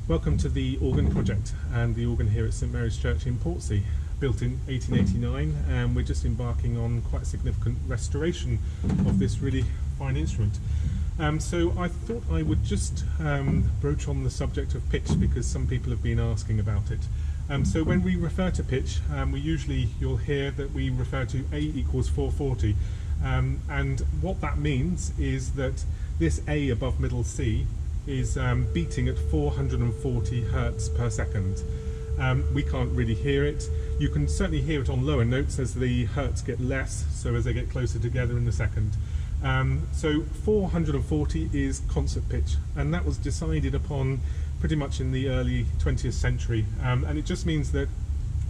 Welcome to the organ project and the organ here at St Mary's Church in Portsea, built in 1889, and we're just embarking on quite a significant restoration of this really fine instrument. So I thought I would just broach on the subject of pitch because some people have been asking about it. So when we refer to pitch, you'll hear that we refer to A equals 440, and what that means is that this A above middle C is beating at 440 hertz per second. We can't really hear it. You can certainly hear it on lower notes as the hertz get less, so as they get closer together in the second. So 440 is concert pitch, and that was decided upon pretty much in the early 20th century, and it just means that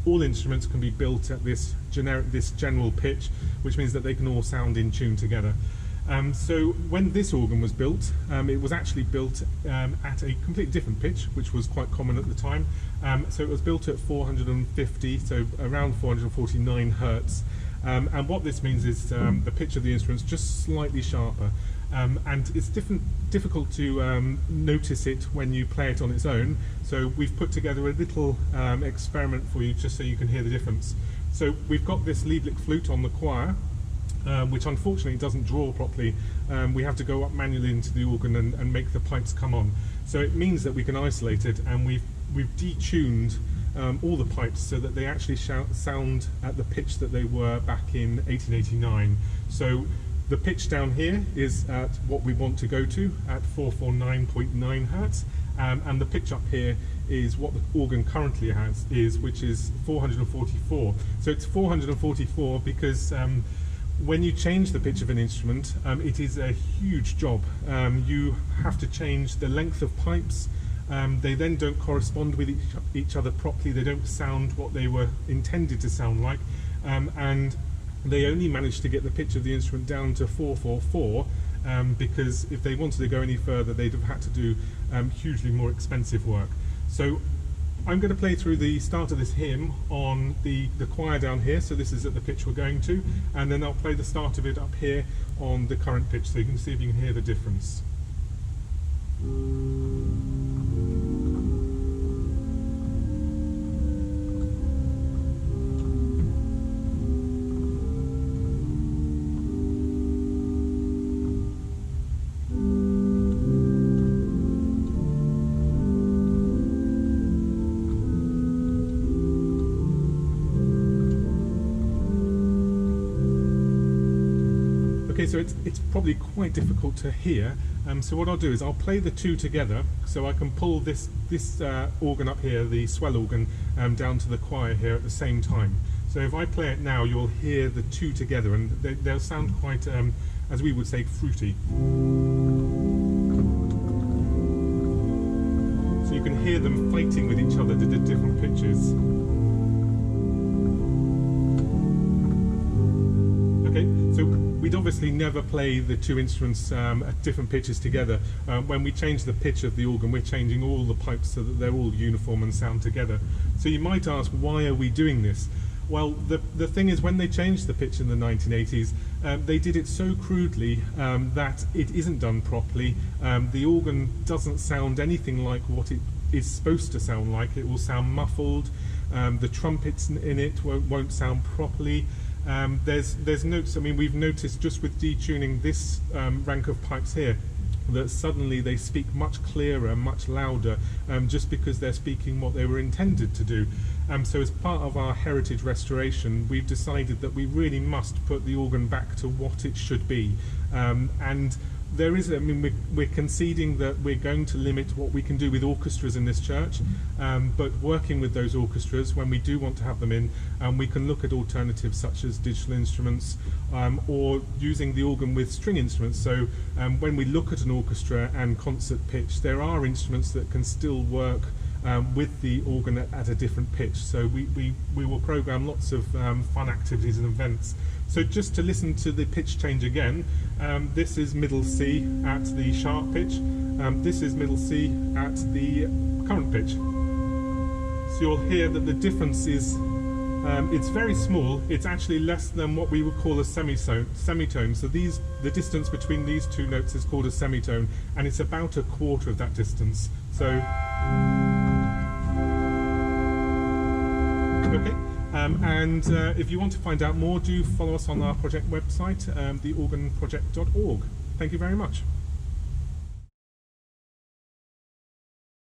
all instruments can be built at this general pitch, which means that they can all sound in tune together. So when this organ was built, it was actually built at a completely different pitch, which was quite common at the time. So it was built at 450, so around 449 hertz. And what this means is the pitch of the instrument's just slightly sharper. And it's difficult to notice it when you play it on its own. So we've put together a little experiment for you just so you can hear the difference. So we've got this Lieblich flute on the choir, which unfortunately doesn't draw properly. We have to go up manually into the organ and make the pipes come on. So it means that we can isolate it, and we've detuned all the pipes so that they actually sound at the pitch that they were back in 1889. So the pitch down here is at what we want to go to at 449.9 hertz, and the pitch up here is what the organ currently has, which is 444. So it's 444 because when you change the pitch of an instrument, it is a huge job. You have to change the length of pipes. They then don't correspond with each other properly. They don't sound what they were intended to sound like, and they only managed to get the pitch of the instrument down to 444 because if they wanted to go any further, they'd have had to do hugely more expensive work. So I'm going to play through the start of this hymn on the choir down here, so this is at the pitch we're going to, and then I'll play the start of it up here on the current pitch so you can see if you can hear the difference. Okay, so it's probably quite difficult to hear, so what I'll do is I'll play the two together so I can pull this organ up here, the swell organ, down to the choir here at the same time. So if I play it now, you'll hear the two together, and they'll sound quite, as we would say, fruity. So you can hear them fighting with each other at different pitches. Okay, so we'd obviously never play the two instruments at different pitches together. When we change the pitch of the organ, we're changing all the pipes so that they're all uniform and sound together. So you might ask, why are we doing this? Well, the thing is, when they changed the pitch in the 1980s, they did it so crudely that it isn't done properly. The organ doesn't sound anything like what it is supposed to sound like. It will sound muffled. The trumpets in it won't sound properly. There's notes, I mean, we've noticed just with detuning this rank of pipes here that suddenly they speak much clearer, much louder, just because they're speaking what they were intended to do. So as part of our heritage restoration, we've decided that we really must put the organ back to what it should be. And there is, I mean, we're conceding that we're going to limit what we can do with orchestras in this church, but working with those orchestras, when we do want to have them in, we can look at alternatives such as digital instruments or using the organ with string instruments. So when we look at an orchestra and concert pitch, there are instruments that can still work with the organ at a different pitch. So we will program lots of fun activities and events. So just to listen to the pitch change again, this is middle C at the sharp pitch, this is middle C at the current pitch. So you'll hear that the difference is, it's very small. It's actually less than what we would call a semitone. So the distance between these two notes is called a semitone, and it's about a quarter of that distance. So And if you want to find out more, do follow us on our project website, theorganproject.org. Thank you very much.